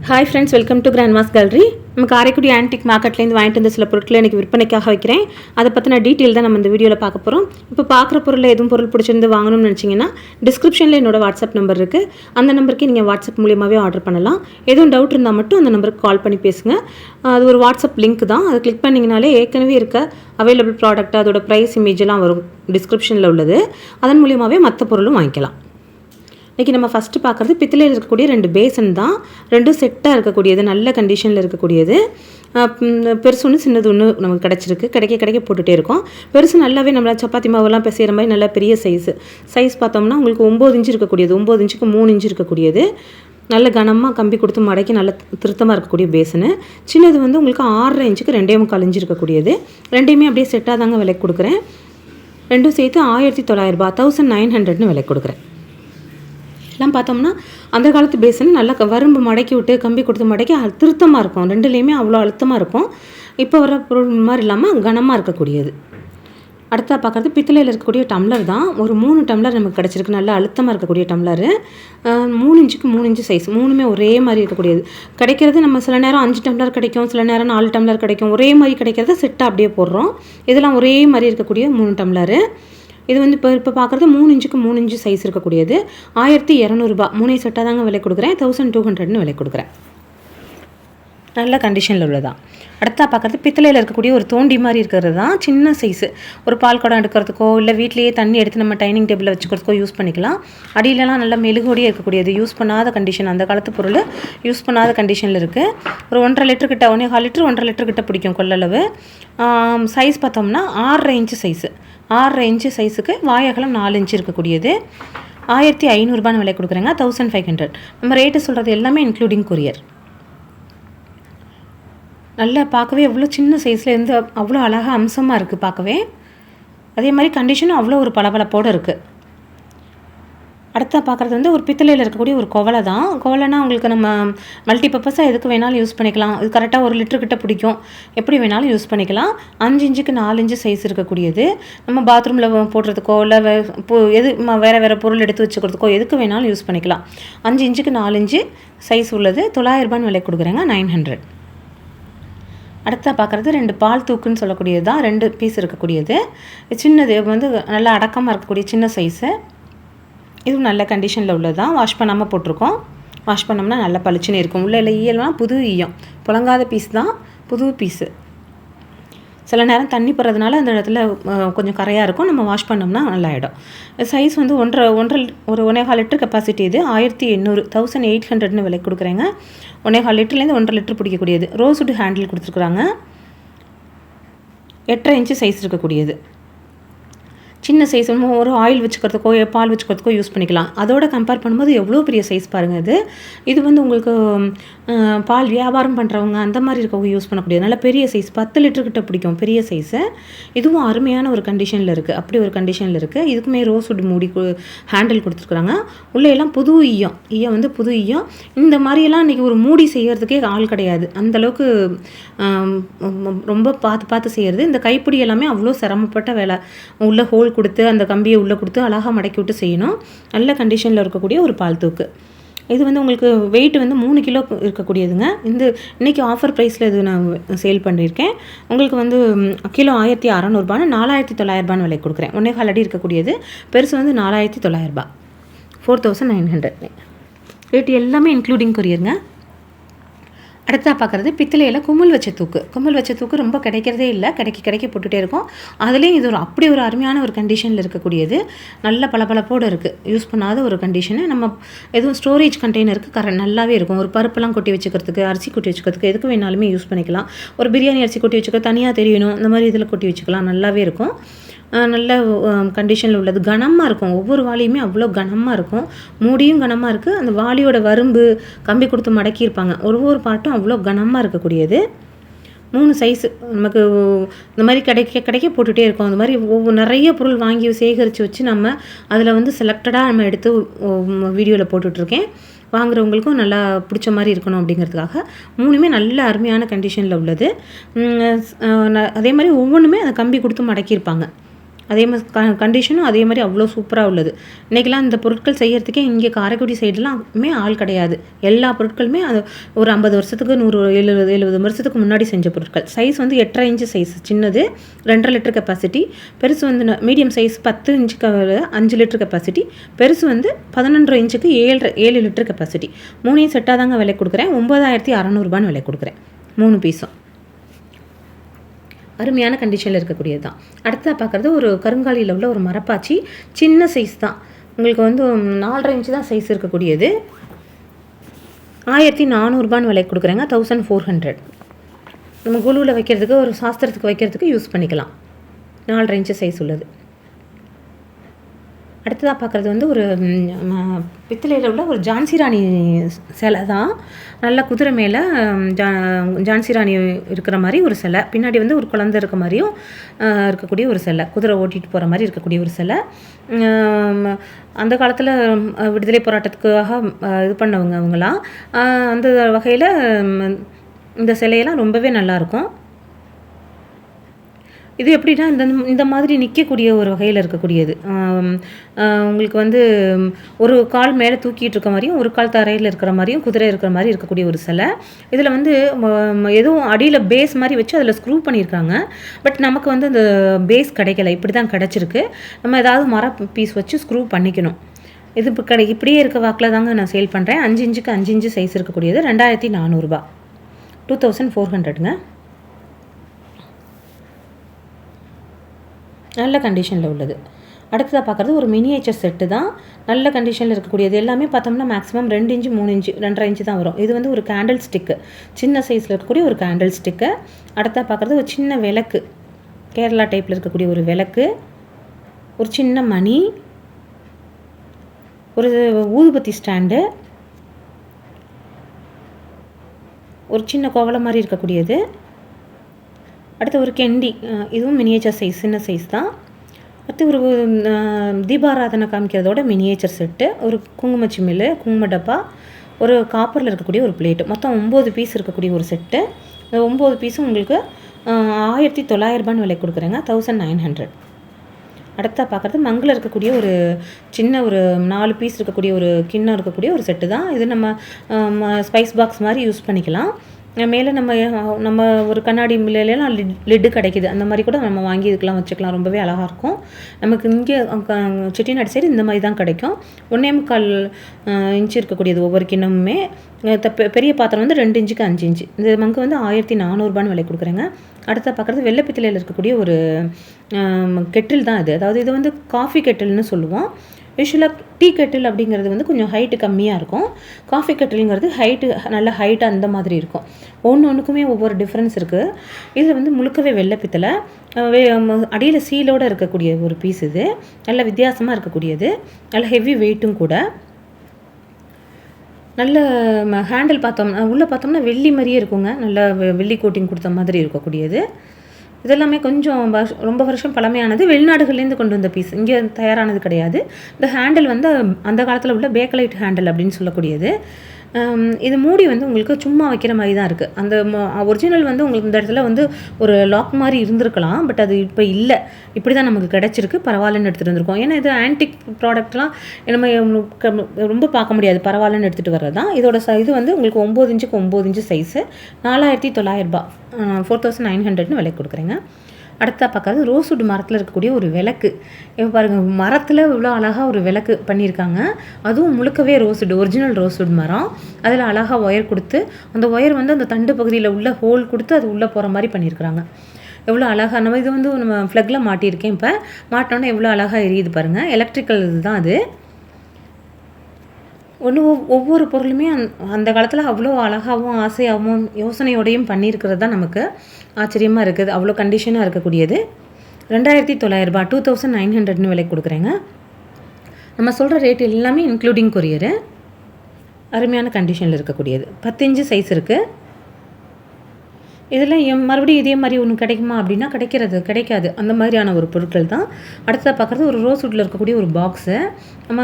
Hi friends, welcome to grandma's gallery. நம்ம Karaikudi antique மார்க்கெட்லேருந்து வாங்கிட்டு வந்த சில பொருட்களை எனக்கு விற்பனைக்காக வைக்கிறேன். அதை பற்றின டீட்டெயில் தான் நம்ம இந்த வீடியோவில் பார்க்க போகிறோம். இப்போ பார்க்குற பொருளில் எதுவும் பொருள் பிடிச்சிருந்து வாங்கணும்னு நினச்சிங்கன்னா டிஸ்கிரிப்ஷனில் என்னோட வாட்ஸ்அப் நம்பர் இருக்குது. அந்த நம்பருக்கு நீங்கள் வாட்ஸ்அப் மூலியமாகவே ஆர்டர் பண்ணலாம். எதுவும் டவுட் இருந்தால் மட்டும் அந்த நம்பருக்கு கால் பண்ணி பேசுங்க. அது ஒரு வாட்ஸ்அப் லிங்க் தான். அதை கிளிக் பண்ணிங்கனாலே ஏற்கனவே இருக்க அவைலபிள் ப்ராடக்ட், அதோட ப்ரைஸ், இமேஜெல்லாம் வரும் டிஸ்கிரிப்ஷனில் உள்ளது. அதன் மூலியமாகவே மற்ற பொருளும் வாங்கிக்கலாம். இன்றைக்கி நம்ம ஃபஸ்ட்டு பார்க்குறது பித்தளையில் இருக்கக்கூடிய 2 பேசன் தான். 2 செட்டாக இருக்கக்கூடியது, நல்ல கண்டிஷனில் இருக்கக்கூடியது. பெருசு ஒன்று சின்னது ஒன்று நமக்கு கிடச்சிருக்கு. கிடைக்க போட்டுகிட்டே இருக்கோம். பெருசு நல்லாவே நம்மளா சப்பாத்தி மாவெல்லாம் பிசைகிற மாதிரி நல்ல பெரிய சைஸ் பார்த்தோம்னா உங்களுக்கு 9 இன்ச்சு இருக்கக்கூடியது, 9 இன்ச்சுக்கு 3 இன்ச்சு இருக்கக்கூடியது. நல்ல கனமாக கம்பி கொடுத்து மடக்கி நல்ல திருத்தமாக இருக்கக்கூடிய பேசனு. சின்னது வந்து உங்களுக்கு 6.5 இன்ச்சுக்கு 2.25 இன்ச்சு இருக்கக்கூடியது. ரெண்டையுமே அப்படியே செட்டாக தாங்க விலைக்கு கொடுக்குறேன். ரெண்டும் சேர்த்து 1900 ரூபாய், 1900ன்னு விலை கொடுக்குறேன். எல்லாம் பார்த்தோம்னா அந்த காலத்து பேசன் நல்லா வரம்பு மடக்கி விட்டு கம்பி கொடுத்து மடக்கி திருத்தமாக இருக்கும். ரெண்டுலேயுமே அவ்வளோ அழுத்தமாக இருக்கும். இப்போ வர பொருள் மாதிரி இல்லாமல் கனமாக இருக்கக்கூடியது. அடுத்தா பார்க்குறது பித்தளையில் இருக்கக்கூடிய டம்ளர் தான். ஒரு 3 டம்ளர் நமக்கு கிடச்சிருக்கு. நல்லா அழுத்தமாக இருக்கக்கூடிய டம்ளரு. 3 இன்ச்சுக்கு 3 இன்ச்சு சைஸ். மூணுமே ஒரே மாதிரி இருக்கக்கூடியது. கிடைக்கிறது நம்ம சில நேரம் 5 டம்ளர் கிடைக்கும், சில நேரம் 4 டம்ளர் கிடைக்கும். ஒரே மாதிரி கிடைக்கிறத செட்டாக அப்படியே போடுறோம். இதெல்லாம் ஒரே மாதிரி இருக்கக்கூடிய 3 டம்ளரு. இது வந்து இப்போ பார்க்குறது 3 இன்ச்சுக்கு 3 இன்ச்சு சைஸ் இருக்கக்கூடியது. 1200 ரூபாய். 3 செட்டாக தாங்க விலை கொடுக்குறேன். 1200ன்னு விலை கொடுக்குறேன். நல்ல கண்டிஷனில் உள்ளதான். அடுத்தா பார்க்குறது பித்தளையில் இருக்கக்கூடிய ஒரு தோண்டி மாதிரி இருக்கிறது தான். சின்ன சைஸு. ஒரு பால் குடம் எடுக்கிறதுக்கோ இல்லை வீட்லேயே தண்ணி எடுத்து நம்ம டைனிங் டேபிளில் வச்சுக்கிறதுக்கோ யூஸ் பண்ணிக்கலாம். அடியிலலாம் நல்லா மெழுகோடியே இருக்கக்கூடியது. யூஸ் பண்ணாத கண்டிஷன், அந்த காலத்து பொருள் யூஸ் பண்ணாத கண்டிஷனில் இருக்குது. ஒரு 1.5 லிட்டர் கிட்ட, 1.25 லிட்டர் 1.5 லிட்டர் கிட்ட பிடிக்கும் கொள்ளளவு. சைஸ் பார்த்தோம்னா 6.5 இன்ச்சு சைஸு. 6.5 இன்ச்சு சைஸுக்கு வாயகலம் 4 இன்ச்சு இருக்கக்கூடியது. 1500 ரூபான்னு விலை கொடுக்குறேங்க. 1500. நம்ம ரேட்டு சொல்கிறது எல்லாமே இன்க்ளூடிங் கொரியர். நல்லா பார்க்கவே எவ்வளோ சின்ன சைஸில் இருந்து அவ்வளோ அழகாக அம்சமாக இருக்குது பார்க்கவே. அதே மாதிரி கண்டிஷனும் அவ்வளோ ஒரு பளபளப்போடு இருக்குது. அடுத்தா பார்க்குறது வந்து ஒரு பித்தளையில் இருக்கக்கூடிய ஒரு குவளை தான். குவளைனா உங்களுக்கு நம்ம மல்டி பர்பஸாக எதுக்கு வேணாலும் யூஸ் பண்ணிக்கலாம். இது கரெக்டாக 1 லிட்டர் கிட்ட பிடிக்கும். எப்படி வேணாலும் யூஸ் பண்ணிக்கலாம். 5 இன்ச்சுக்கு 4 இன்ச்சு சைஸ் இருக்கக்கூடியது. நம்ம பாத்ரூமில் போடுறதுக்கோ இல்லை வேறு பொருள் எடுத்து வச்சுக்கிறதுக்கோ எதுக்கு வேணாலும் யூஸ் பண்ணிக்கலாம். 5 இன்ச்சுக்கு 4 இன்ச்சு சைஸ் உள்ளது. 900 ரூபான்னு விலை கொடுக்குறேங்க. 900. அடுத்தா பார்க்குறது 2 பால் தூக்குன்னு சொல்லக்கூடியது தான். 2 பீஸ் இருக்கக்கூடியது. சின்னது வந்து நல்லா அடக்கமாக இருக்கக்கூடிய சின்ன சைஸு. இதுவும் நல்ல கண்டிஷனில் உள்ளது தான். வாஷ் பண்ணாமல் போட்டிருக்கோம். வாஷ் பண்ணோம்னா நல்லா பளிச்சுன்னு இருக்கும். உள்ள இல்லை ஈயல்னால் புது ஈயம், புழங்காத பீஸ் தான், புது பீஸு. சில நேரம் தண்ணி போடுறதுனால அந்த இடத்துல கொஞ்சம் கரையாக இருக்கும். நம்ம வாஷ் பண்ணோம்னா நல்லாயிடும். சைஸ் வந்து 1.25 லிட்டர் கெப்பாசிட்டி. இது 1800, 1800ன்னு விலை கொடுக்குறேங்க. 1.25 லிட்டர்லேருந்து 1.5 லிட்டர் பிடிக்கக்கூடியது. ரோஸ்வுட் ஹேண்டில் கொடுத்துருக்குறாங்க. 8.5 இன்ச்சு சைஸ் இருக்கக்கூடியது. சின்ன சைஸ் ஒரு ஆயில் வச்சுக்கிறதுக்கோ பால் வச்சுக்கிறதுக்கோ யூஸ் பண்ணிக்கலாம். அதோட கம்பேர் பண்ணும்போது எவ்வளோ பெரிய சைஸ் பாருங்கள். இது வந்து உங்களுக்கு பால் வியாபாரம் பண்ணுறவங்க அந்த மாதிரி இருக்கவங்க யூஸ் பண்ணக்கூடியது. நல்ல பெரிய சைஸ், 10 லிட்டர்கிட்ட பிடிக்கும் பெரிய சைஸு. இதுவும் அருமையான ஒரு கண்டிஷனில் இருக்குது. அப்படி ஒரு கண்டிஷனில் இருக்குது. இதுக்குமே ரோஸ்வுட் மூடி ஹேண்டில் கொடுத்துருக்குறாங்க. உள்ளே எல்லாம் புது ஈயம் வந்து புது ஈயம். இந்த மாதிரியெல்லாம் இன்றைக்கி ஒரு மூடி செய்கிறதுக்கே ஆள் கிடையாது. அந்தளவுக்கு ரொம்ப பார்த்து செய்கிறது. இந்த கைப்பிடி எல்லாமே அவ்வளோ சிரமப்பட்ட வேலை. உள்ள ஹோல் கொடுத்து அந்த கம்பியை உள்ளே கொடுத்து அழகாக மடக்கி விட்டு செய்யணும். நல்ல கண்டிஷனில் இருக்கக்கூடிய ஒரு பால் தூக்கு. இது வந்து உங்களுக்கு வெயிட் வந்து 3 கிலோ இருக்கக்கூடியதுங்க. இன்றைக்கி ஆஃபர் ப்ரைஸில் இது நான் சேல் பண்ணியிருக்கேன். உங்களுக்கு வந்து கிலோ 1600 ரூபான்னு 4900 ரூபான்னு விலை கொடுக்குறேன். 1.25 அடி இருக்கக்கூடியது. பெருசு வந்து 4900 ரூபாய், 4900. ரேட் எல்லாமே இன்க்ளூடிங் கொரியருங்க. அடுத்தா பார்க்குறது பித்தளையில் குமிழ் வச்ச தூக்கு ரொம்ப கிடைக்கிறதே இல்லை. கிடைக்க போட்டுகிட்டே இருக்கும். அதுலேயும் இது அப்படி ஒரு அருமையான ஒரு கண்டிஷனில் இருக்கக்கூடியது. நல்ல பளபளப்போடு இருக்குது. யூஸ் பண்ணாத ஒரு கண்டிஷனு. நம்ம எதுவும் ஸ்டோரேஜ் கண்டெய்னருக்கு நல்லாவே இருக்கும். ஒரு பருப்பெல்லாம் கொட்டி வச்சுக்கிறதுக்கு, அரிசி கொட்டி வச்சுக்கிறதுக்கு எதுக்கு வேணாலுமே யூஸ் பண்ணிக்கலாம். ஒரு பிரியாணி அரிசி கொட்டி வச்சுக்க தனியாக தெரியணும், இந்த மாதிரி இதில் கொட்டி வச்சுக்கலாம். நல்லாவே இருக்கும். நல்ல கண்டிஷனில் உள்ளது. கனமாக இருக்கும். ஒவ்வொரு வாளியுமே அவ்வளோ கனமாக இருக்கும். மூடியும் கனமாக இருக்குது. அந்த வாளியோட வரம்பு கம்பி கொடுத்து மடக்கியிருப்பாங்க. ஒவ்வொரு பார்ட்டும் அவ்வளோ கனமாக இருக்கக்கூடியது. 3 சைஸு நமக்கு இந்த மாதிரி கிடைக்க போட்டுகிட்டே இருக்கும். அந்த மாதிரி நிறைய பொருள் வாங்கி சேகரித்து வச்சு நம்ம அதில் வந்து செலக்டடாக நம்ம எடுத்து வீடியோவில் போட்டுட்ருக்கேன். வாங்குறவங்களுக்கும் நல்லா பிடிச்ச மாதிரி இருக்கணும் அப்படிங்கிறதுக்காக 3மே நல்ல அருமையான கண்டிஷனில் உள்ளது. அதே மாதிரி ஒவ்வொன்றுமே அதை கம்பி கொடுத்து மடக்கியிருப்பாங்க. அதே மாதிரி கண்டிஷனும் அதே மாதிரி அவ்வளோ சூப்பராக உள்ளது. இன்றைக்கெலாம் இந்த பொருட்கள் செய்கிறதுக்கே இங்கே காரைக்குடி சைடுலாமே ஆள் கிடையாது. எல்லா பொருட்களுமே அது ஒரு 50 வருஷத்துக்கு 70 வருஷத்துக்கு முன்னாடி செஞ்ச பொருட்கள். சைஸ் வந்து 8.5 இன்ச்சு சைஸ் சின்னது, 2.5 லிட்டர் கெப்பாசிட்டி. பெருசு வந்து மீடியம் சைஸ் 10 இன்ச்சுக்கு 5 லிட்டர் கெப்பாசிட்டி. பெருசு வந்து 11.5 இன்ச்சுக்கு 7 லிட்டர் கெப்பாசிட்டி. 3 செட்டாக தாங்க விலை கொடுக்குறேன். 9600 விலை கொடுக்குறேன் 3 பீஸும். அருமையான கண்டிஷனில் இருக்கக்கூடியது தான். அடுத்ததாக பார்க்குறது ஒரு கருங்காலியில் உள்ள ஒரு மரப்பாச்சி. சின்ன சைஸ் தான், உங்களுக்கு வந்து 4.5 இன்ச்சு தான் சைஸ் இருக்கக்கூடியது. 1400 விலை கொடுக்குறேங்க. 1400. நம்ம குழுவில் வைக்கிறதுக்கு, ஒரு சாஸ்திரத்துக்கு வைக்கிறதுக்கு யூஸ் பண்ணிக்கலாம். 4.5 இன்ச்சு சைஸ் உள்ளது. அடுத்ததாக பார்க்குறது வந்து ஒரு பித்தளையில் உள்ள ஒரு ஜான்சி ராணி சிலை தான். நல்ல குதிரை மேலே ஜான்சி ராணி இருக்கிற மாதிரி ஒரு சிலை, பின்னாடி வந்து ஒரு குழந்தை இருக்க மாதிரியும் இருக்கக்கூடிய ஒரு சிலை, குதிரை ஓட்டிகிட்டு போகிற மாதிரி இருக்கக்கூடிய ஒரு சிலை. அந்த காலத்தில் விடுதலை போராட்டத்துக்காக இது பண்ணவங்க அவங்களாம். அந்த வகையில் இந்த சிலையெல்லாம் ரொம்பவே நல்லாயிருக்கும். இது எப்படின்னா இந்த மாதிரி நிற்கக்கூடிய ஒரு வகையில் இருக்கக்கூடியது. உங்களுக்கு வந்து ஒரு கால் மேலே தூக்கிட்டு இருக்க மாதிரியும், ஒரு கால் தரையில் இருக்கிற மாதிரியும், குதிரை இருக்கிற மாதிரி இருக்கக்கூடிய ஒரு சிலை. இதில் வந்து எதுவும் அடியில் பேஸ் மாதிரி வச்சு அதில் ஸ்க்ரூ பண்ணியிருக்காங்க. பட் நமக்கு வந்து அந்த பேஸ் கிடைக்கல, இப்படி தான் கிடச்சிருக்கு. நம்ம ஏதாவது மர பீஸ் வச்சு ஸ்க்ரூ பண்ணிக்கணும். இது இப்போ இப்படியே இருக்க வாக்கில் தாங்க நான் சேல் பண்ணுறேன். 5 இன்ச்சுக்கு 5 இன்ச்சு சைஸ் இருக்கக்கூடியது 2400, 2400ங்க. நல்ல கண்டிஷனில் உள்ளது. அடுத்ததாக பார்க்குறது ஒரு மினியேச்சர் செட்டு தான். நல்ல கண்டிஷனில் இருக்கக்கூடியது. எல்லாமே பார்த்தோம்னா மேக்ஸிமம் 2 இன்ச்சு 3 இன்ச்சு 2.5 இன்ச்சு தான் வரும். இது வந்து ஒரு கேண்டில் ஸ்டிக்கு, சின்ன சைஸில் இருக்கக்கூடிய ஒரு கேண்டில் ஸ்டிக்கு. அடுத்ததாக பார்க்குறது ஒரு சின்ன விளக்கு, கேரளா டைப்பில் இருக்கக்கூடிய ஒரு விளக்கு, ஒரு சின்ன மணி, ஒரு ஊதுபத்தி ஸ்டாண்டு, ஒரு சின்ன கோவலை மாதிரி இருக்கக்கூடியது. அடுத்து ஒரு கெண்டி, இதுவும் மினியேச்சர் சைஸ், சின்ன சைஸ் தான். அடுத்து ஒரு தீபாராதனை காமிக்கிறதோட மினியேச்சர் செட்டு, ஒரு குங்கும சிமிழ், குங்கும டப்பா, ஒரு காப்பரில் இருக்கக்கூடிய ஒரு பிளேட்டு. மொத்தம் 9 பீஸ் இருக்கக்கூடிய ஒரு செட்டு. இந்த 9 பீஸும் உங்களுக்கு 1900 விலை கொடுக்குறேங்க. 1900. அடுத்தா பார்க்குறது மங்கில் இருக்கக்கூடிய ஒரு சின்ன ஒரு 4 பீஸ் இருக்கக்கூடிய ஒரு கிண்ணம் இருக்கக்கூடிய ஒரு செட்டு தான். இது நம்ம ஸ்பைஸ் பாக்ஸ் மாதிரி யூஸ் பண்ணிக்கலாம். மேலே நம்ம ஒரு கண்ணாடி மில்லையெல்லாம் லிட்டு கிடைக்கிது, அந்த மாதிரி கூட நம்ம வாங்கி இதுக்கெலாம் வச்சுக்கலாம். ரொம்பவே அழகாக இருக்கும். நமக்கு இங்கே செட்டிநாடு சைடு இந்த மாதிரி தான் கிடைக்கும். 1.25 இன்ச்சு இருக்கக்கூடியது ஒவ்வொரு கிண்ணமுமே. பெரிய பாத்திரம் வந்து 2 இன்ச்சுக்கு 5 இன்ச்சு. இந்த மங்கு வந்து 1400 விலை கொடுக்குறேங்க. அடுத்த பார்க்குறது வெள்ளை பித்தளையில் இருக்கக்கூடிய ஒரு கெட்டில் தான் இது. அதாவது இது வந்து காஃபி கெட்டில்னு சொல்லுவோம். யூஸ்வலாக டீ கெட்டில் அப்படிங்கிறது வந்து கொஞ்சம் ஹைட்டு கம்மியாக இருக்கும். காஃபி கெட்டிலுங்கிறது ஹைட்டு நல்ல ஹைட்டு அந்த மாதிரி இருக்கும். ஒன்றுக்குமே ஒவ்வொரு டிஃப்ரென்ஸ் இருக்குது. இதில் வந்து முழுக்கவே வெள்ளை பித்தளை, அடியில் சீலோடு இருக்கக்கூடிய ஒரு பீஸ். இது நல்ல வித்தியாசமாக இருக்கக்கூடியது, நல்ல ஹெவி வெயிட்டும் கூட. நல்ல ஹேண்டில் உள்ளே பார்த்தோம்னா வெள்ளி மாதிரியே இருக்குங்க. நல்ல வெள்ளி கோட்டிங் கொடுத்த மாதிரி இருக்கக்கூடியது. இதெல்லாமே கொஞ்சம் ரொம்ப வருஷம் பழமையானது. வெளிநாடுகள்லேருந்து கொண்டு வந்த பீஸ், இங்கே தயாரானது கிடையாது. இந்த ஹேண்டில் வந்து அந்த காலத்தில் உள்ள பேக்கலைட் ஹேண்டில் அப்படின்னு சொல்லக்கூடியது. இது மூடி வந்து உங்களுக்கு சும்மா வைக்கிற மாதிரி தான் இருக்குது. அந்த ஒரிஜினல் வந்து உங்களுக்கு இந்த இடத்துல வந்து ஒரு லாக் மாதிரி இருந்திருக்கலாம். பட் அது இப்போ இல்லை, இப்படி தான் நமக்கு கிடச்சிருக்கு. பரவாயில்லன்னு எடுத்துகிட்டு வந்திருக்கோம். ஏன்னா இது ஆன்டிக் ப்ராடக்ட்லாம் நம்ம ரொம்ப பார்க்க முடியாது, பரவாயில்லன்னு எடுத்துகிட்டு வர்றது தான். இதோட இது வந்து உங்களுக்கு 9 இன்ச்சுக்கு 9 இன்ச்சு சைஸு, 4900, 4900 விலை கொடுக்குறேங்க. அடுத்தா பார்க்காது ரோஸ்வுட் மரத்தில் இருக்கக்கூடிய ஒரு விளக்கு. இப்போ பாருங்கள், மரத்தில் இவ்வளோ அழகாக ஒரு விளக்கு பண்ணியிருக்காங்க. அதுவும் முழுக்கவே ரோஸ்வுட், ஒரிஜினல் ரோஸ்வுட் மரம். அதில் அழகாக ஒயர் கொடுத்து, அந்த ஒயர் வந்து அந்த தண்டு பகுதியில் உள்ள ஹோல் கொடுத்து அது உள்ளே போகிற மாதிரி பண்ணியிருக்கிறாங்க. எவ்வளோ அழகாக, நம்ம இது வந்து நம்ம ஃப்ளக்கில் மாட்டியிருக்கேன். இப்போ மாட்டினோன்னே எவ்வளோ அழகாக எரியுது பாருங்கள். எலக்ட்ரிக்கல் இதுதான் அது. ஒவ்வொரு பொருளுமே அந்த காலத்தில் அவ்வளோ அழகாகவும் ஆசையாகவும் யோசனையோடையும் பண்ணியிருக்கிறது தான் நமக்கு ஆச்சரியமாக இருக்குது. அவ்வளோ கண்டிஷனாக இருக்கக்கூடியது. 2900, 2900 விலை கொடுக்குறேங்க. நம்ம சொல்கிற ரேட் எல்லாமே இன்க்ளூடிங் கொரியரு. அருமையான கண்டிஷனில் இருக்கக்கூடியது. 10 இன்ச்சு சைஸ் இருக்குது. இதில் மறுபடியும் இதே மாதிரி ஒன்று கிடைக்குமா அப்படின்னா கிடைக்காது. அந்த மாதிரியான ஒரு பொருட்கள் தான். அடுத்ததாக பார்க்குறது ஒரு ரோஸ்வுட்டில் இருக்கக்கூடிய ஒரு பாக்ஸு. நம்ம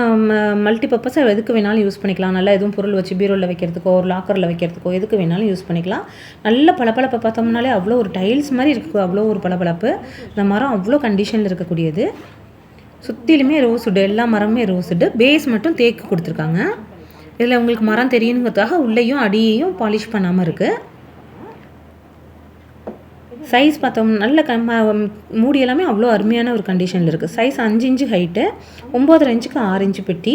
மல்டி பர்பஸாக எதுக்கு வேணாலும் யூஸ் பண்ணிக்கலாம். நல்லா எதுவும் பொருள் வச்சு பீரோவில் வைக்கிறதுக்கோ ஒரு லாக்கரில் வைக்கிறதுக்கோ எதுக்கு வேணாலும் யூஸ் பண்ணிக்கலாம். நல்ல பளபளப்பை பார்த்தோம்னாலே அவ்வளோ ஒரு டைல்ஸ் மாதிரி இருக்குது. அவ்வளோ ஒரு பளபளப்பு. இந்த மரம் அவ்வளோ கண்டிஷனில் இருக்கக்கூடியது. சுற்றிலுமே ரோஸ்வுட், எல்லா மரமுமே ரோஸ்வுட்டு. பேஸ் மட்டும் தேக்கு கொடுத்துருக்காங்க. இதில் உங்களுக்கு மரம் தெரியணுங்கிறதுக்காக உள்ளேயும் அடியையும் பாலிஷ் பண்ணாமல் இருக்குது. சைஸ் பார்த்தோம் நல்ல மூடி எல்லாமே அவ்வளோ அருமையான ஒரு கண்டிஷனில் இருக்குது. சைஸ் 5 இன்ச்சு ஹைட்டு, 9.5 இன்ச்சுக்கு 6 இன்ச்சு பெட்டி.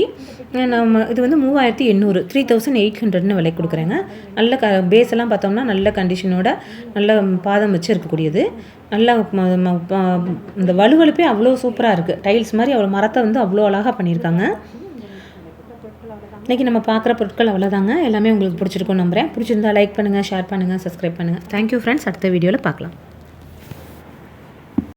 இது வந்து 3800 3800ன்னு விலை கொடுக்குறேங்க. நல்ல பேஸ் எல்லாம் பார்த்தோம்னா நல்ல கண்டிஷனோட நல்ல பாதம் வச்சு இருக்கக்கூடியது. நல்ல இந்த வலுவலுப்பே அவ்வளோ சூப்பராக இருக்குது. டைல்ஸ் மாதிரி அவ்வளோ மரத்தை வந்து அவ்வளோ அழகாக பண்ணியிருக்காங்க. இன்றைக்கி நம்ம பார்க்குற பொருட்கள் அவ்வளோதாங்க. எல்லாமே உங்களுக்கு பிடிச்சிருக்கும்னு நம்புகிறேன். பிடிச்சிருந்தா லைக் பண்ணுங்கள், ஷேர் பண்ணுங்கள், சப்ஸ்கிரைப் பண்ணுங்கள். Thank you friends. அடுத்த வீடியோவில் பார்க்கலாம்.